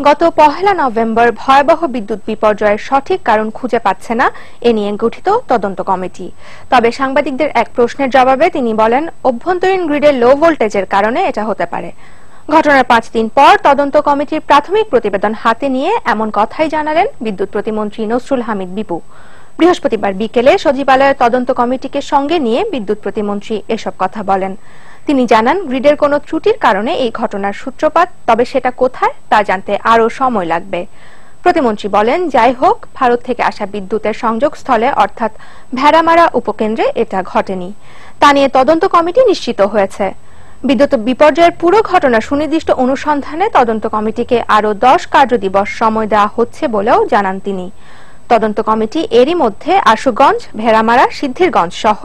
গত 1 নভেম্বর ভয়াবহ বিদ্যুৎ বিপর্যয়ের সঠিক কারণ খুঁজে পাচ্ছে না এ নিয়ে গঠিত তদন্ত কমিটি। তবে সাংবাদিকদের এক প্রশ্নের জবাবে তিনি বলেন, অভ্যন্তরীণ গ্রিডের লো ভোল্টেজের কারণে এটা হতে পারে। ঘটনার 5 দিন পর তদন্ত কমিটির প্রাথমিক প্রতিবেদন হাতে নিয়ে এমন কথাই জানালেন বিদ্যুৎ প্রতিমন্ত্রী নসরুল হামিদ বিপু। বৃহস্পতিবার বিকেলে সচিবালয়ের তদন্ত কমিটিকে সঙ্গে নিয়ে বিদ্যুৎ প্রতিমন্ত্রী এসব কথা বলেন। তিনি জানান, গ্রিডের কোনো ত্রুটির কারণে এই ঘটনার সূত্রপাত, তবে সেটা কোথায় তা জানতে আরও সময় লাগবে। প্রতিমন্ত্রী বলেন, যাই হোক, ভারত থেকে আসা বিদ্যুতের সংযোগস্থলে অর্থাৎ ভেড়ামারা উপকেন্দ্রে এটা ঘটেনি। তা নিয়ে তদন্ত কমিটি নিশ্চিত হয়েছে। বিদ্যুৎ বিপর্যয়ের পুরো ঘটনা সুনির্দিষ্ট অনুসন্ধানে তদন্ত কমিটিকে আরও 10 কার্যদিবস সময় দেওয়া হচ্ছে বলেও জানান তিনি। তদন্ত কমিটি এরই মধ্যে আশুগঞ্জ, ভেড়ামারা, সিদ্ধিরগঞ্জ সহ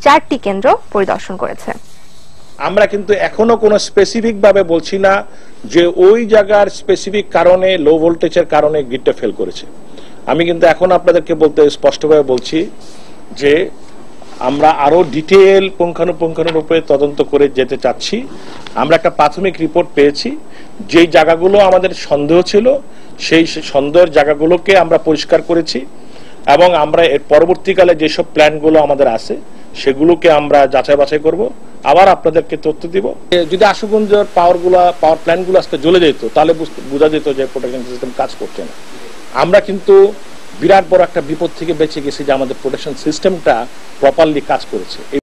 4টি কেন্দ্র পরিদর্শন করেছে। আমরা কিন্তু এখনো কোনো স্পেসিফিক ভাবে বলছি না যে ওই জায়গার স্পেসিফিক কারণে লো ভোল্টেজের কারণে গ্রিডটা ফেল করেছে। আমি কিন্তু এখন আপনাদেরকে স্পষ্টভাবে বলছি যে আমরা আরো ডিটেইল পুঙ্খানুপুঙ্খানুরূপে তদন্ত করে যেতে চাচ্ছি। আমরা একটা প্রাথমিক রিপোর্ট পেয়েছি, যেই জায়গাগুলো আমাদের সন্দেহ ছিল সেই সন্দেহের জায়গাগুলোকে আমরা পরিষ্কার করেছি এবং আমরা এর পরবর্তীকালে যেসব প্ল্যানগুলো আমাদের আছে সেগুলোকে আমরা যাচাই বাছাই করব, আবার আপনাদেরকে তথ্য দিব। যদি আশুগঞ্জের পাওয়ার প্ল্যান্টগুলো আজকে জ্বলে যেত তাহলে বোঝা যেত যে প্রোটেকশন সিস্টেম কাজ করছে না। আমরা কিন্তু বিরাট বড় একটা বিপদ থেকে বেঁচে গেছি যে আমাদের প্রোটেকশন সিস্টেমটা প্রপারলি কাজ করেছে।